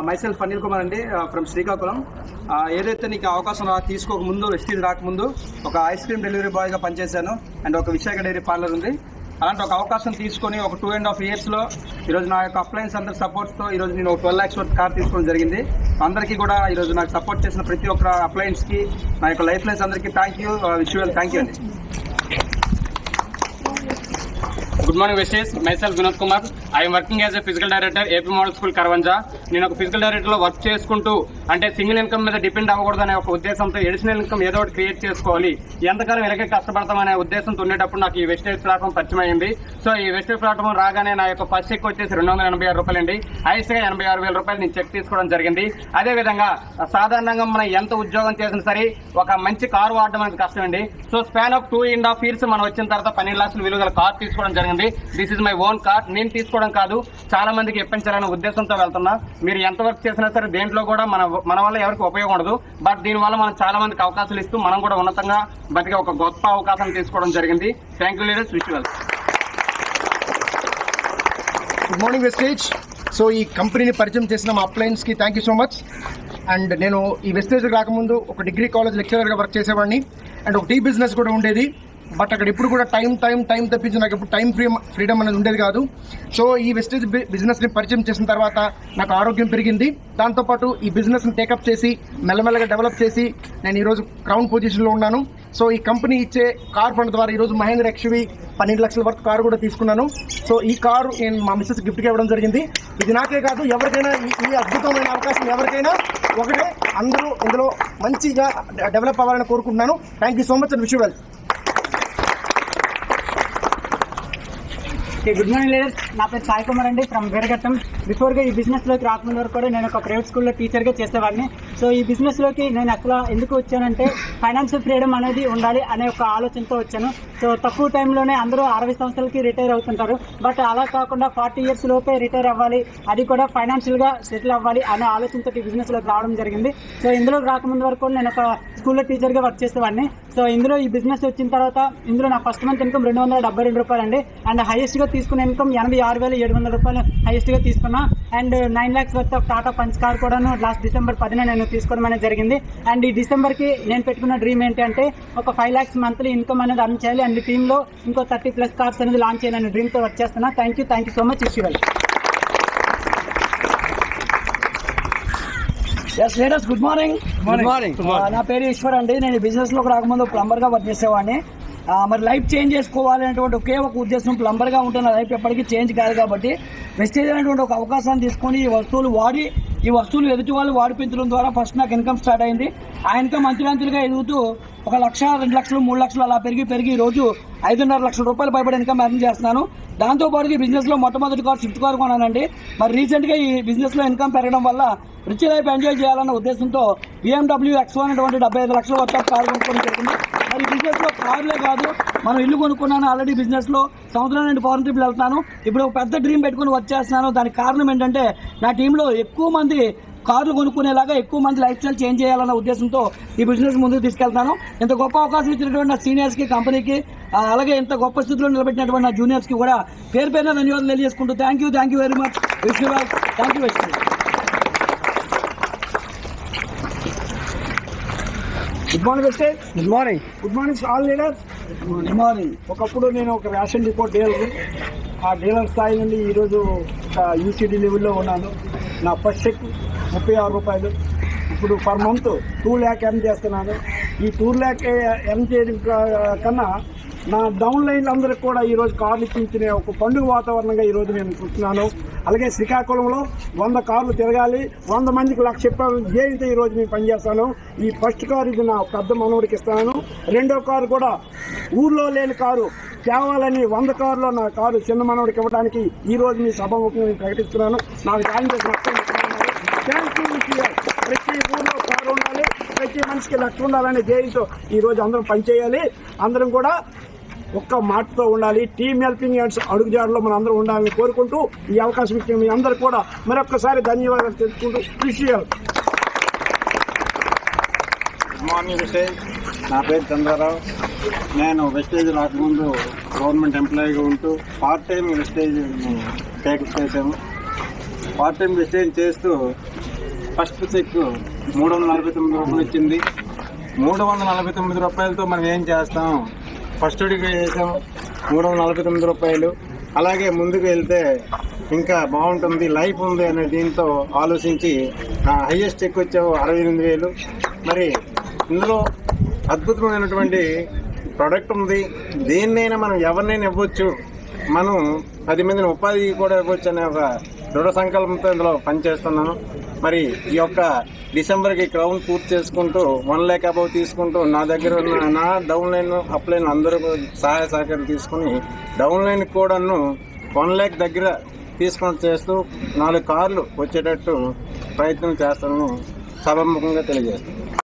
Myself Anil Kumar అండి, from Srikakulam. ఏదైతే నీకు అవకాశం తీసుకోకముందు, వెస్టీజ్ రాకముందు ఒక ఐస్ క్రీమ్ డెలివరీ బాయ్గా పనిచేశాను అండ్ ఒక విశాఖ డైరీ పార్లర్ ఉంది. అలాంటి ఒక అవకాశం తీసుకొని ఒక 2.5 yearsలో ఈరోజు నా యొక్క అప్లయన్స్ అందరి సపోర్ట్స్తో ఈరోజు నేను 12 lakhs వర్త్ కార్ తీసుకోవడం జరిగింది. అందరికీ కూడా ఈరోజు నాకు సపోర్ట్ చేసిన ప్రతి ఒక్క అప్లయన్స్కి, నా యొక్క లైఫ్ లైన్స్ అందరికీ thank you, visual thank you అండి. Good morning Vestige. Myself Vinod Kumar. I'm working as a physical director AP model school Karavanja. నేను ఒక ఫిజికల్ డైరెక్టర్లో వర్క్ చేసుకుంటూ అంటే సింగిల్ ఇన్కమ్ మీద డిపెండ్ అవ్వకూడదు అనే ఒక ఉద్దేశంతో ఎడిషనల్ ఇన్కమ్ ఏదో ఒకటి క్రియేట్ చేసుకోవాలి, ఎంతకాలం ఇలాగే కష్టపడతామనే ఉద్దేశంతో ఉండేటప్పుడు నాకు ఈ వెస్టేజ్ ప్లాట్ఫామ్ పరిచయం అయింది. సో ఈ వెస్టేజ్ ప్లాట్ఫామ్ రాగానే నా యొక్క ఫస్ట్ చెక్ వచ్చేసి 286 రూపాయలు అండి. హైయెస్ట్గా 86,000 రూపాయలు నేను చెక్ తీసుకోవడం జరిగింది. అదేవిధంగా సాధారణంగా మనం ఎంత ఉద్యోగం చేసినా సరే ఒక మంచి కారు వాడడం అనేది కష్టం అండి. సో స్పాన్ ఆఫ్ 2.5 years మనం వచ్చిన తర్వాత 12 lakhs విలువ గల కార్ తీసుకోవడం జరిగింది. This is my own car. నేను తీసుకోవడం కాదు, చాలా మందికి ఇప్పించాలనే ఉద్దేశంతో వెళ్తున్నా. మీరు ఎంత వర్క్ చేసినా సరే దేంట్లో కూడా మన వల్ల ఎవరికి ఉపయోగం ఉండదు, బట్ దీనివల్ల మనం చాలా మందికి అవకాశాలు ఇస్తూ మనం కూడా ఉన్నతంగా బతికే ఒక గొప్ప అవకాశం తీసుకోవడం జరిగింది. Thank you leaders, wish well. Good morning Vestige. So ఈ కంపెనీని పరిచయం చేసిన మా అప్లయన్స్కి thank you so much. And నేను ఈ వెస్టేజ్ రాకముందు ఒక డిగ్రీ కాలేజ్ లెక్చరర్గా వర్క్ చేసేవాడిని అండ్ ఒక టీ బిజినెస్ కూడా ఉండేది. బట్ అక్కడ ఇప్పుడు కూడా టైం తప్పించి నాకు ఇప్పుడు ఫ్రీడమ్ అనేది ఉండేది కాదు. సో ఈ వెస్టేజ్ బిజినెస్ని పరిచయం చేసిన తర్వాత నాకు ఆరోగ్యం పెరిగింది. దాంతోపాటు ఈ బిజినెస్ని టేకప్ చేసి మెల్లమెల్లగా డెవలప్ చేసి నేను ఈరోజు క్రౌన్ పొజిషన్లో ఉన్నాను. సో ఈ కంపెనీ ఇచ్చే కార్ ఫండ్ ద్వారా ఈరోజు మహేంద్ర XUV 12 లక్షల వరకు కారు కూడా తీసుకున్నాను. సో ఈ కారు నేను మా మిస్సెస్ గిఫ్ట్గా ఇవ్వడం జరిగింది. ఇది నాకే కాదు, ఎవరికైనా ఈ అద్భుతమైన అవకాశం ఎవరికైనా ఒకటే, అందరూ ఇందులో మంచిగా డెవలప్ అవ్వాలని కోరుకుంటున్నాను. Thank you so much and wish you well. Good morning leaders. నా పేరు సాయి కుమార్ అండి, ఫ్రమ్ వీరఘట్టం. బిఫోర్గా ఈ బిజినెస్లోకి రాకముందు వరకు కూడా నేను ఒక ప్రైవేట్ స్కూల్లో టీచర్గా చేసేవాడిని. సో ఈ బిజినెస్లోకి నేను అసలు ఎందుకు వచ్చానంటే ఫైనాన్షియల్ ఫ్రీడమ్ అనేది ఉండాలి అనే ఒక ఆలోచనతో వచ్చాను. సో తక్కువ టైంలోనే అందరూ 60 సంవత్సరాలకి రిటైర్ అవుతుంటారు, బట్ అలా కాకుండా 40 years లోపే రిటైర్ అవ్వాలి, అది కూడా ఫైనాన్షియల్గా సెటిల్ అవ్వాలి అనే ఆలోచనతో ఈ బిజినెస్లోకి రావడం జరిగింది. సో ఇందులోకి రాకముందు వరకు నేను ఒక స్కూల్లో టీచర్గా వర్క్ చేసేవాడిని. సో ఇందులో ఈ బిజినెస్ వచ్చిన తర్వాత ఇందులో నా ఫస్ట్ మంత్ ఇన్కమ్ 272 రూపాయలు అండి. అండ్ హైయెస్ట్గా తీసుకున్న ఇన్కమ్ 86,700 రూపాయలు హైయెస్ట్గా తీసుకున్నా. And 9 lakhs worth of Tata punch car కూడాను లాస్ట్ December 10న నేను తీసుకోవడం అనేది జరిగింది. అండ్ ఈ డిసెంబర్కి నేను పెట్టుకున్న డ్రీమ్ ఏంటి అంటే ఒక 5 lakhs మంత్లీ ఇన్కమ్ అనేది అర్న్ చేయాలి అండ్ టీంలో ఇంకో 30+ కార్స్ అనేది లాంచ్ చేయాలని డ్రీమ్తో వర్క్ చేస్తున్నా. Thank you so much. ఇష్యూవల్. ఎస్ లీడర్స్, గుడ్ మార్నింగ్. నా పేరు ఈశ్వర్ అండి. నేను బిజినెస్లోకి రాకముందు ప్లంబర్గా వర్క్ చేసేవాడిని. మరి లైఫ్ చేంజ్ చేసుకోవాలి అనేటువంటి ఒకే ఒక ఉద్దేశం, ప్లంబర్గా ఉంటే నా లైఫ్ ఎప్పటికీ చేంజ్ కాదు కాబట్టి వెస్టేజ్ అనేటువంటి ఒక అవకాశాన్ని తీసుకొని ఈ వస్తువులు ఎదుటి వాళ్ళు వాడిపించడం ద్వారా ఫస్ట్ నాకు ఇన్కమ్ స్టార్ట్ అయింది. ఆ ఇన్కమ్ అంచులంచులుగా ఎదుగుతూ 1 లక్ష, 2 లక్షలు, 3 లక్షలు అలా పెరిగి ఈరోజు 5.5 లక్షల రూపాయలు పైబడి ఇన్కమ్ ఎర్న్ చేస్తున్నాను. దాంతోపాటు ఈ బిజినెస్లో మొట్టమొదటి కారు స్విఫ్ట్ కారు కొన్నానండి. మరి రీసెంట్గా ఈ బిజినెస్లో ఇన్కమ్ పెరగడం వల్ల రిచ్ లైఫ్ ఎంజాయ్ చేయాలన్న ఉద్దేశంతో BMW X1 అనేటువంటి 75 లక్షల వర్త్ కారు కొనుక్కోవడం జరిగింది. మరి బిజినెస్లో కార్లే కాదు, మనం ఇల్లు కొనుక్కున్నాను ఆల్రెడీ. బిజినెస్లో సంవత్సరం నుండి ఫారెన్ ట్రిప్లు వెళ్తాను. ఇప్పుడు ఒక పెద్ద డ్రీమ్ పెట్టుకుని వర్క్ చేస్తున్నాను. దానికి కారణం ఏంటంటే నా టీంలో ఎక్కువ మంది కార్లు కొనుక్కునేలాగా, ఎక్కువ మంది లైఫ్ స్టైల్ చేంజ్ చేయాలన్న ఉద్దేశంతో ఈ బిజినెస్ ముందుకు తీసుకెళ్తాను. ఇంత గొప్ప అవకాశం ఇచ్చినటువంటి నా సీనియర్స్కి, కంపెనీకి, అలాగే ఇంత గొప్ప స్థితిలో నిలబెట్టినటువంటి నా జూనియర్స్కి కూడా పేరు ధన్యవాదాలు తెలియజేసుకుంటూ thank you very much. Thank you. Good morning Vestige. Good morning all leaders. Good morning. ఒకప్పుడు నేను ఒక రేషన్ డిపో డీలర్. ఆ డీలర్ స్థాయి నుండి ఈరోజు UCD లెవెల్లో ఉన్నాను. నా ఫస్ట్ చెక్ 36 రూపాయలు. ఇప్పుడు పర్ మంత్ 2 lakh ఎర్న్ చేస్తున్నాను. ఈ 2 lakh ఎర్న్ చేయడం కన్నా నా డౌన్ లైన్లు అందరికి కూడా ఈరోజు కార్లు ఇప్పించిన ఒక పండుగ వాతావరణంగా ఈరోజు నేను చూస్తున్నాను. అలాగే శ్రీకాకుళంలో 100 కార్లు తిరగాలి, 100 మందికి 1 లక్ష చెప్పాలని ధ్యేయంతో ఈరోజు నేను పనిచేస్తాను. ఈ ఫస్ట్ కారు ఇది నా పెద్ద మనవడికి ఇస్తాను. రెండో కారు కూడా ఊర్లో లేని కారు తేవాలని 100 కార్లో నా కారు చిన్న మనవడికి ఇవ్వడానికి ఈరోజు మీ సభాముఖంగా నేను ప్రకటిస్తున్నాను. నాకు జాయిన్ చేసిన ప్రతి ఊర్లో కారు ఉండాలి, ప్రతి మనిషికి 1 లక్ష ఉండాలనే ధ్యేయంతో ఈరోజు అందరం పనిచేయాలి. అందరం కూడా ఒక్క మాటతో ఉండాలి. టీమ్ హెల్పింగ్ హ్యాండ్స్ అడుగుజాడలో మనం అందరూ ఉండాలని కోరుకుంటూ ఈ అవకాశం ఇచ్చిన మీ అందరూ కూడా మరొక్కసారి ధన్యవాదాలు తెలుసుకుంటూ అప్రిషియేట్. Good morning wastage. నా పేరు చంద్రారావు. నేను వెస్టేజ్ రాకముందు గవర్నమెంట్ ఎంప్లాయీగా ఉంటూ పార్ట్ టైం వెస్టేజ్ టేకప్ చేశాము. పార్ట్ టైం వెస్టేజ్ చేస్తూ ఫస్ట్ చెక్ 349 రూపాయలు వచ్చింది. 349 రూపాయలతో మనం ఏం చేస్తాం? ఫస్ట్ డిగ్రీ చేసాం 349 రూపాయలు. అలాగే ముందుకు వెళ్తే ఇంకా బాగుంటుంది, లైఫ్ ఉంది అనే దీంతో ఆలోచించి హైయెస్ట్ చెక్ వచ్చావు 68,000. మరి ఇందులో అద్భుతమైనటువంటి ప్రోడక్ట్ ఉంది. దేన్నైనా మనం ఎవరినైనా ఇవ్వచ్చు, మనం 10 మందిని ఉపాధి కూడా ఇవ్వచ్చు అనే ఒక దృఢ సంకల్పంతో ఇందులో పనిచేస్తున్నాను. మరి ఈ యొక్క డిసెంబర్కి క్రౌన్ పూర్తి చేసుకుంటూ 1 lakh అబౌవ్ తీసుకుంటూ నా దగ్గర ఉన్న నా డౌన్ లైన్ అప్ లైన్ అందరూ సహాయ సహకారం తీసుకుని డౌన్ లైన్ కూడాను 1 lakh దగ్గర తీసుకొని చేస్తూ 4 కార్లు వచ్చేటట్టు ప్రయత్నం చేస్తానని సభాముఖంగా తెలియజేస్తాను.